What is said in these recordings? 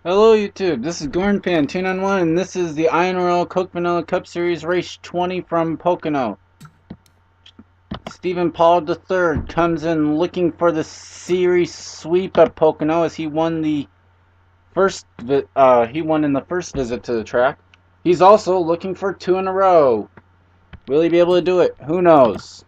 Hello YouTube, this is GornPan291 and this is the INORL Coke Vanilla Cup Series Race 20 from Pocono. Stephen Pollard III comes in looking for the series sweep at Pocono as he won in the first visit to the track. He's also looking for 2 in a row. Will he be able to do it? Who knows?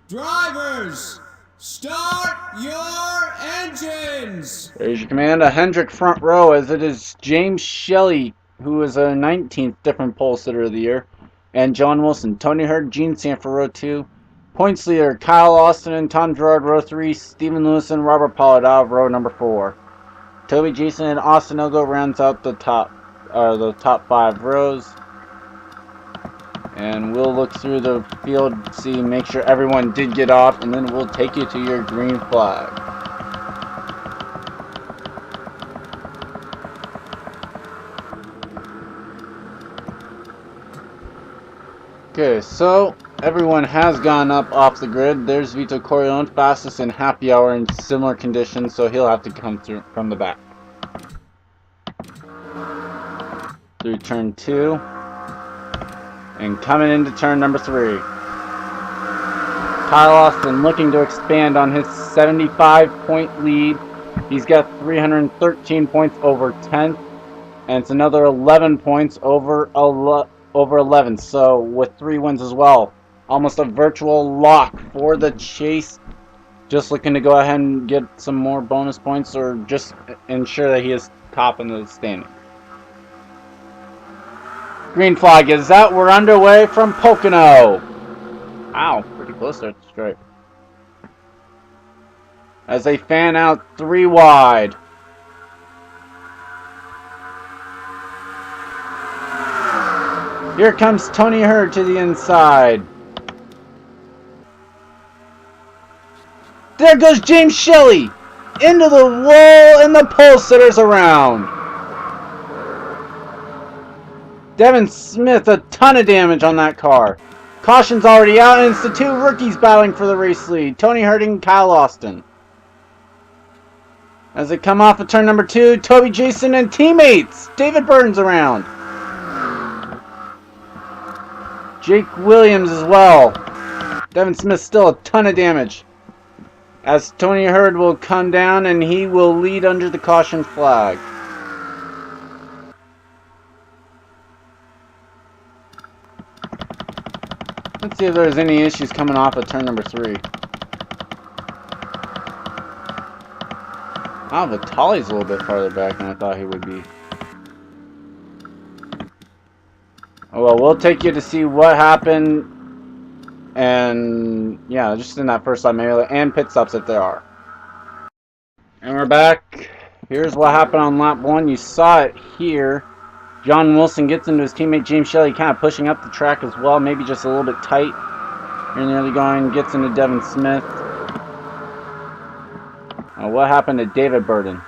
Drivers, start your engines! There's your Commander Hendrick front row, as it is James Shelley, who is a 19th different pole sitter of the year, and John Wilson. Tony Hurd, Gene Sanford row 2. Points leader Kyle Austin and Tom Gerard row 3. Stephen Lewis and Robert Pollard out of row number 4. Toby Jason and Austin Ogo rounds out the top 5 rows. And we'll look through the field, make sure everyone did get off, and then we'll take you to your green flag. Okay, so everyone has gone up off the grid. There's Vito Corleone, fastest in happy hour in similar conditions, so he'll have to come through from the back. Through turn 2. And coming into turn number 3. Kyle Austin looking to expand on his 75-point lead. He's got 313 points over 10th, and it's another 11 points over 11. So with 3 wins as well, almost a virtual lock for the chase. Just looking to go ahead and get some more bonus points, or just ensure that he is top in the standing. Green flag is out. We're underway from Pocono. Ow, pretty close there at the stripe. As they fan out 3 wide. Here comes Tony Hurd to the inside. There goes James Shelley into the wall, and the pole sitters around. Devin Smith, a ton of damage on that car. Caution's already out, and it's the 2 rookies battling for the race lead, Tony Hurd and Kyle Austin. As they come off of turn number 2, Toby Jason and teammates, David Burns around. Jake Williams as well. Devin Smith still a ton of damage. As Tony Hurd will come down, and he will lead under the caution flag. Let's see if there's any issues coming off of turn number 3. Oh, Vitaly's a little bit farther back than I thought he would be. Oh well, we'll take you to see what happened. And yeah, just in that first lap, and pit stops if there are. And we're back. Here's what happened on lap 1. You saw it here. John Wilson gets into his teammate James Shelley, kind of pushing up the track as well, maybe just a little bit tight. Here in the early going, gets into Devin Smith. What happened to David Burden?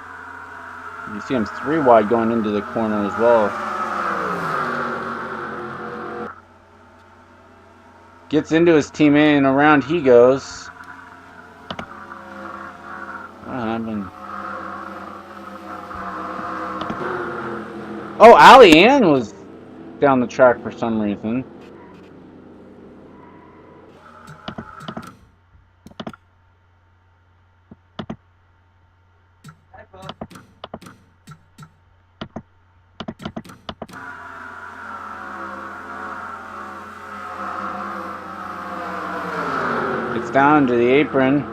You see him 3 wide going into the corner as well. Gets into his teammate, and around he goes. What happened? Oh, Ali Ann was down the track for some reason. It's down to the apron.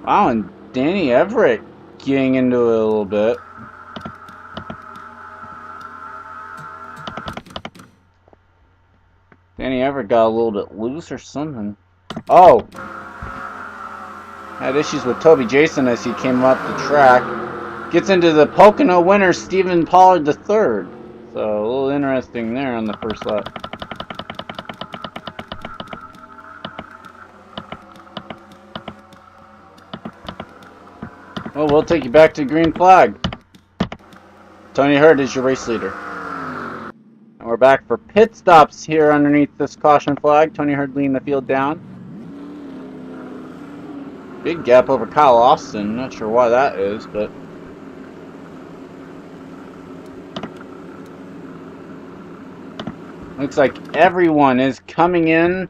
Wow, and Danny Everett getting into it a little bit. Danny Everett got a little bit loose or something. Oh! Had issues with Toby Jason as he came up the track. Gets into the Pocono winner, Stephen Pollard III. So, a little interesting there on the first lap. Well, we'll take you back to green flag. Tony Hurd is your race leader. And we're back for pit stops here underneath this caution flag. Tony Hurd leading the field down. Big gap over Kyle Austin. Not sure why that is, but Looks like everyone is coming in.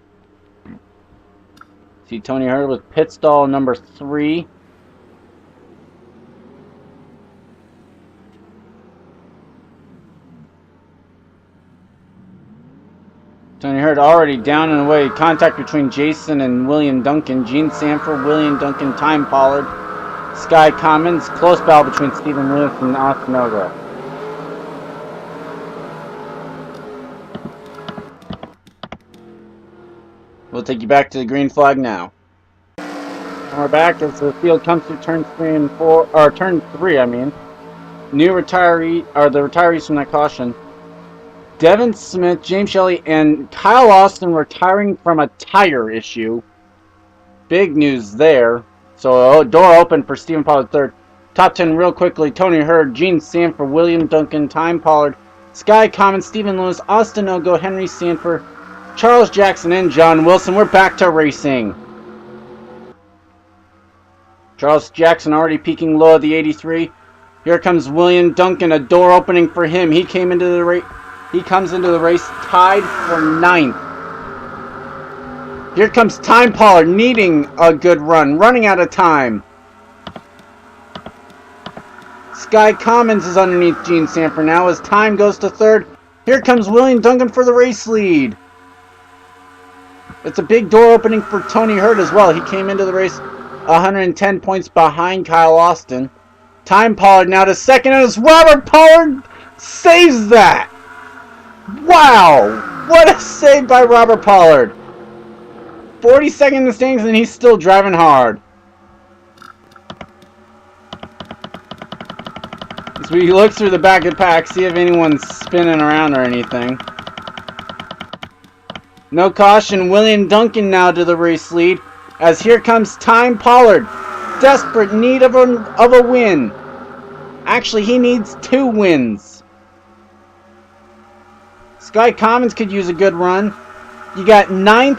See Tony Hurd with pit stall number 3. Tony Hurd already down and away. Contact between Jason and William Duncan. Gene Sanford, William Duncan, Time Pollard, Sky Commons. Close battle between Stephen Lewis and Austin Ogo. We'll take you back to the green flag now. And we're back as the field comes to turn 3 and 4, or turn 3, I mean. New retiree, or the retirees from that caution. Devin Smith, James Shelley, and Kyle Austin retiring from a tire issue. Big news there. So, door open for Stephen Pollard third. Top 10 real quickly. Tony Hurd, Gene Sanford, William Duncan, Time Pollard, Sky Commons, Stephen Lewis, Austin Ogo, Henry Sanford, Charles Jackson, and John Wilson. We're back to racing. Charles Jackson already peaking low at the 83. Here comes William Duncan, a door opening for him. He came into the race. He comes into the race tied for 9th. Here comes Time Pollard, needing a good run, running out of time. Sky Commons is underneath Gene Sanford now as Time goes to 3rd. Here comes William Duncan for the race lead. It's a big door opening for Tony Hurd as well. He came into the race 110 points behind Kyle Austin. Time Pollard now to 2nd as Robert Pollard saves that. Wow! What a save by Robert Pollard. 42nd in the standings and he's still driving hard. As we look through the back of the pack, see if anyone's spinning around or anything. No caution. William Duncan now to the race lead. As here comes Time Pollard. Desperate need of a win. Actually, he needs 2 wins. Sky Commons could use a good run. You got 9th,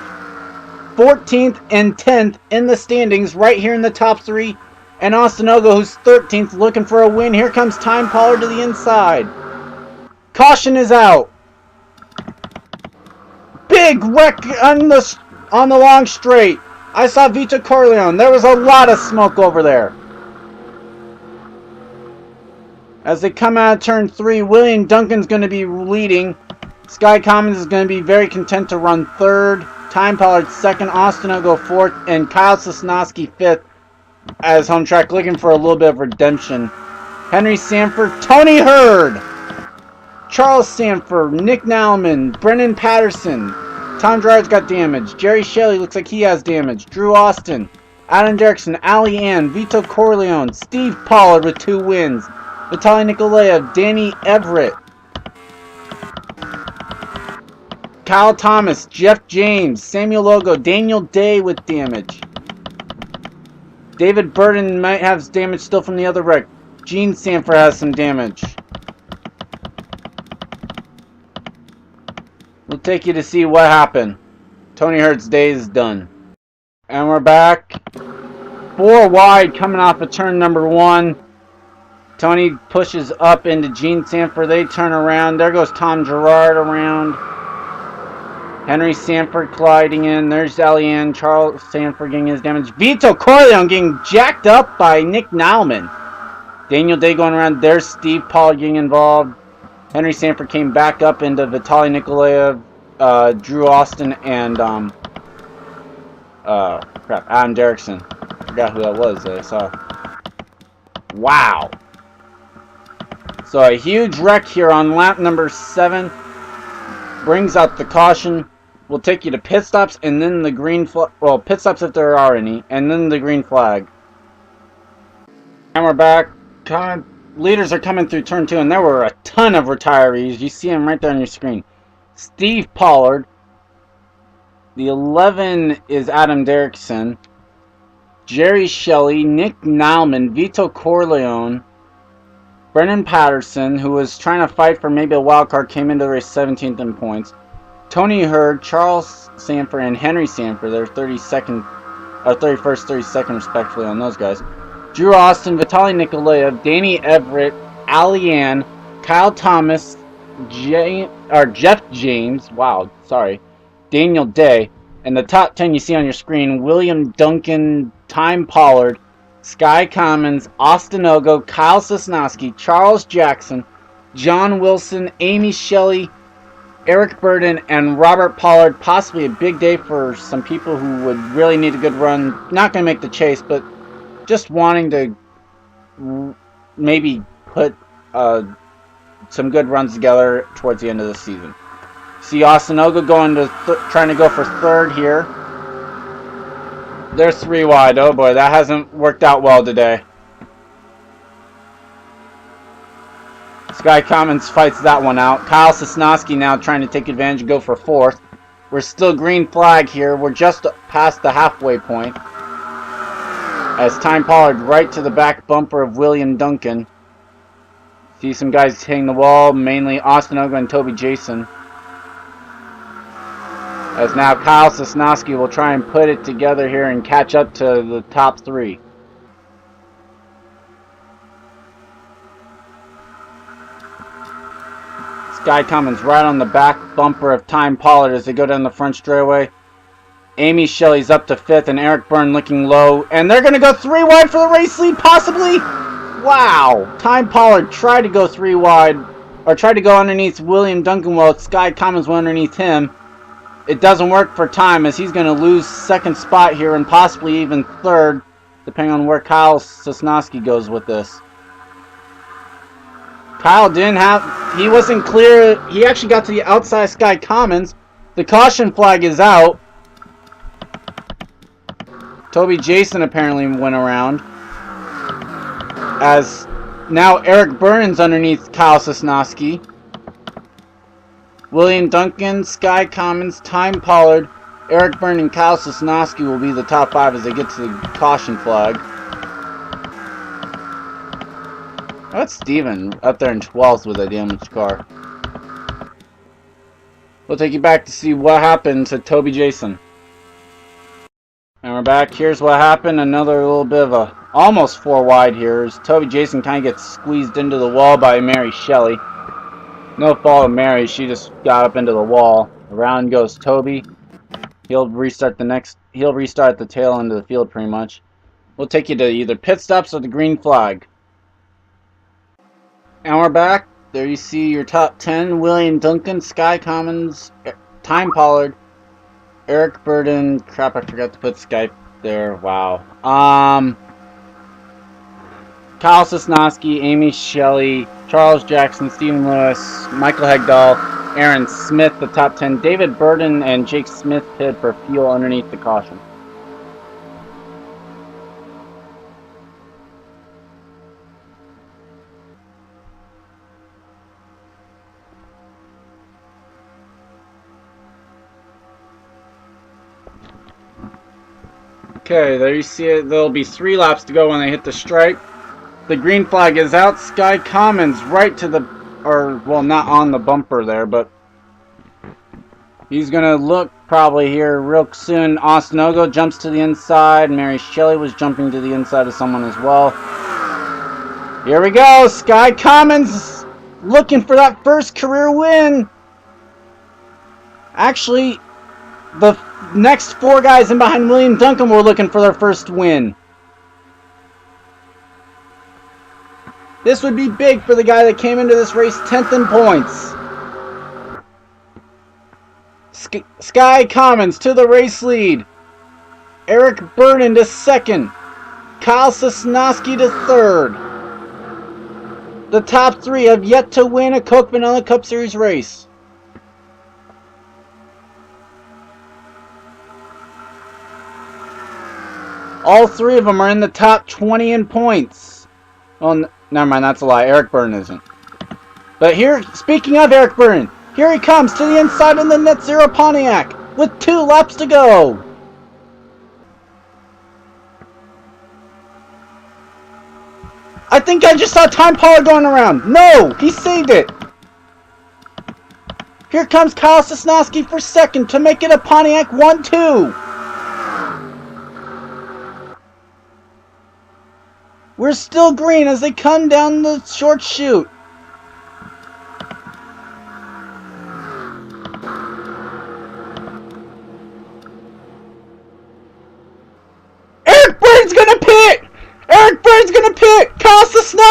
14th, and 10th in the standings right here in the top 3. And Austin Ogo, who's 13th, looking for a win. Here comes Time Pollard to the inside. Caution is out. Big wreck on the long straight. I saw Vito Corleone. There was a lot of smoke over there. As they come out of turn 3, William Duncan's going to be leading. Sky Commons is going to be very content to run 3rd. Time Pollard 2nd. Austin Ogo 4th. And Kyle Sosnowski 5th as home track, looking for a little bit of redemption. Henry Sanford, Tony Hurd, Charles Sanford, Nick Nalman, Brennan Patterson. Tom Dryer's got damage. Jerry Shelley looks like he has damage. Drew Austin, Adam Derrickson, Ali Ann, Vito Corleone, Steve Pollard with 2 wins. Vitaly Nikolaev, Danny Everett, Kyle Thomas, Jeff James, Samuel Logo, Daniel Day with damage. David Burton might have damage still from the other wreck. Gene Sanford has some damage. We'll take you to see what happened. Tony Hurd's day is done. And we're back. 4 wide coming off of turn number 1. Tony pushes up into Gene Sanford. They turn around. There goes Tom Gerard around. Henry Sanford colliding in. There's Alianne. Charles Sanford getting his damage. Vito Corleone getting jacked up by Nick Nalman. Daniel Day going around. There's Steve Pollard getting involved. Henry Sanford came back up into Vitaly Nikolaev, Drew Austin, and Adam Derrickson. Forgot who that was that I saw. Wow. So a huge wreck here on lap number 7. Brings out the caution. We'll take you to pit stops and then the green flag. Well, pit stops if there are any, and then the green flag. And we're back. Leaders are coming through turn 2, and there were a ton of retirees. You see them right there on your screen. Steve Pollard. The 11 is Adam Derrickson. Jerry Shelley, Nick Nalman, Vito Corleone, Brennan Patterson, who was trying to fight for maybe a wild card, came into the race 17th in points. Tony Hurd, Charles Sanford, and Henry Sanford. They're 31st, 32nd respectively on those guys. Drew Austin, Vitaly Nikolaev, Danny Everett, Ali Ann, Kyle Thomas, Jeff James, wow, sorry, Daniel Day, and the top 10 you see on your screen: William Duncan, Time Pollard, Sky Commons, Austin Ogo, Kyle Sosnowski, Charles Jackson, John Wilson, Amy Shelley, Eric Burden, and Robert Pollard. Possibly a big day for some people who would really need a good run. Not going to make the chase, but just wanting to maybe put some good runs together towards the end of the season. See Austin Ogo going to trying to go for third here. They're 3 wide. Oh boy, that hasn't worked out well today. Sky Commons fights that one out. Kyle Sosnowski now trying to take advantage and go for fourth. We're still green flag here. We're just past the halfway point. As Time Pollard right to the back bumper of William Duncan. See some guys hitting the wall, mainly Austin Ogo and Toby Jason. As now Kyle Sosnowski will try and put it together here and catch up to the top 3. Sky Commons right on the back bumper of Time Pollard as they go down the front straightaway. Amy Shelley's up to 5th and Eric Byrne looking low. And they're going to go 3 wide for the race lead, possibly? Wow! Time Pollard tried to go 3 wide, or tried to go underneath William Duncan while Sky Commons went underneath him. It doesn't work for Time as he's going to lose second spot here and possibly even third, depending on where Kyle Sosnowski goes with this. Kyle he wasn't clear. He actually got to the outside Sky Commons. The caution flag is out. Toby Jason apparently went around. As now Eric Burns underneath Kyle Sosnowski. William Duncan, Sky Commons, Time Pollard, Eric Byrne, and Kyle Sosnowski will be the top 5 as they get to the caution flag. That's Steven up there in 12th with a damaged car. We'll take you back to see what happened to Toby Jason. And we're back. Here's what happened. Another little bit of a almost 4 wide here as Toby Jason kind of gets squeezed into the wall by Mary Shelley. No fault of Mary, she just got up into the wall. Around goes Toby. He'll restart the tail end of the field pretty much. We'll take you to either pit stops or the green flag. And we're back. There you see your top 10. William Duncan, Sky Commons, Time Pollard, Eric Burden. Crap, I forgot to put Skype there. Wow. Kyle Sosnowski, Amy Shelley, Charles Jackson, Stephen Lewis, Michael Hegdahl, Aaron Smith, the top 10. David Burden and Jake Smith pitted for fuel underneath the caution. Okay, there you see it. There'll be 3 laps to go when they hit the stripe. The green flag is out. Sky Commons right to the, or well, not on the bumper there, but he's gonna look probably here real soon. Austin Ogo jumps to the inside. Mary Shelley was jumping to the inside of someone as well. Here we go. Sky Commons looking for that first career win. Actually, the next 4 guys in behind William Duncan were looking for their first win. This would be big for the guy that came into this race 10th in points. Sky Commons to the race lead. Eric Burden to second. Kyle Sosnowski to third. The top 3 have yet to win a Coke Vanilla Cup Series race. All 3 of them are in the top 20 in points. Well, never mind, that's a lie. Eric Byrne isn't. But here, speaking of Eric Byrne, here he comes to the inside in the Net Zero Pontiac with 2 laps to go. I think I just saw Time Pollard going around. No, he saved it. Here comes Kyle Sosnowski for second to make it a Pontiac 1-2. We're still green as they come down the short chute.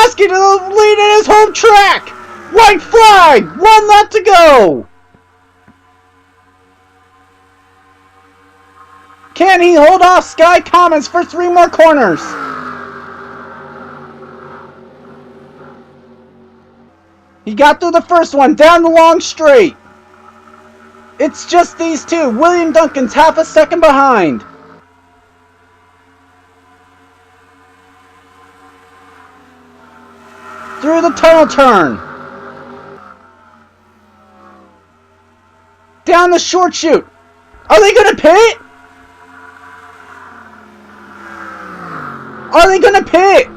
Sosnowski to the lead in his home track! White flag! 1 lap to go! Can he hold off Sky Commons for 3 more corners? He got through the first one, down the long straight. It's just these two. William Duncan's half a second behind. Through the tunnel turn. Down the short chute. Are they going to pit? Are they going to pit?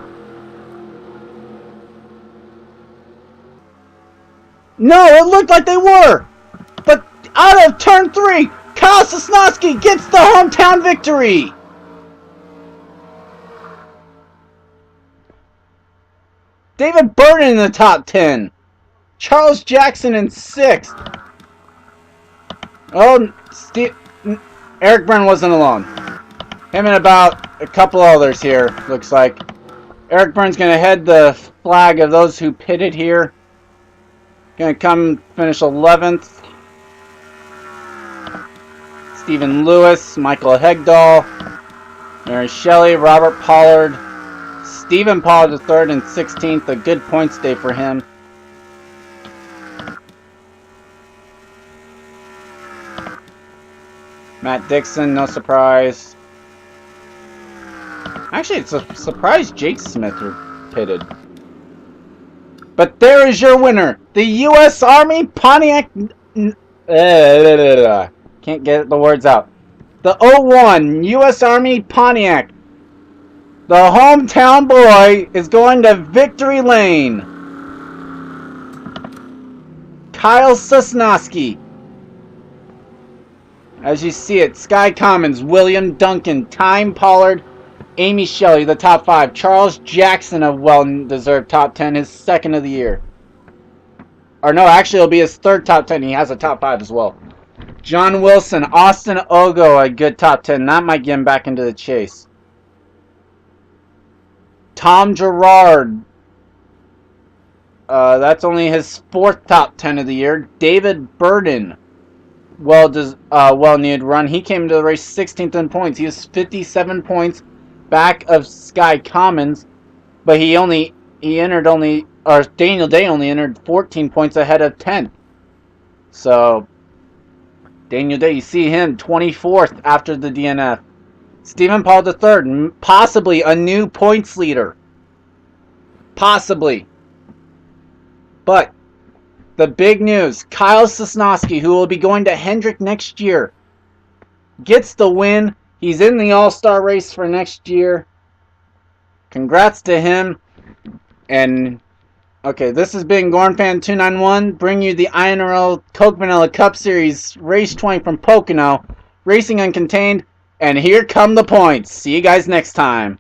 No, it looked like they were. But out of turn 3, Kyle Sosnowski gets the hometown victory. David Burton in the top 10. Charles Jackson in 6th. Oh, Eric Byrne wasn't alone. Him and about a couple others here, looks like. Eric Byrne's going to head the flag of those who pitted here. Going to come finish 11th. Stephen Lewis, Michael Hegdahl, Mary Shelley, Robert Pollard, Stephen Pollard III in 16th. A good points day for him. Matt Dixon, no surprise. Actually, it's a surprise Jake Smith pitted. But there is your winner, the U.S. Army Pontiac. Can't get the words out. The 01 U.S. Army Pontiac. The hometown boy is going to victory lane. Kyle Sosnowski. As you see it, Sky Commons, William Duncan, Time Pollard, Amy Shelley, the top 5. Charles Jackson, a well-deserved top 10, his 2nd of the year. Or no, actually it'll be his 3rd top 10. He has a top 5 as well. John Wilson, Austin Ogo, a good top 10. That might get him back into the chase. Tom Gerard. That's only his 4th top 10 of the year. David Burden. Well-needed run. He came to the race 16th in points. He was 57 points back of Sky Commons, but Daniel Day only entered 14 points ahead of 10th. So Daniel Day, you see him 24th after the DNF. Stephen Paul III, possibly a new points leader. Possibly. But the big news, Kyle Sosnowski, who will be going to Hendrick next year, gets the win. He's in the All-Star race for next year. Congrats to him. And, okay, this has been GornFan291, bringing you the INORL Coke Vanilla Cup Series Race 20 from Pocono, Racing Uncontained, and here come the points. See you guys next time.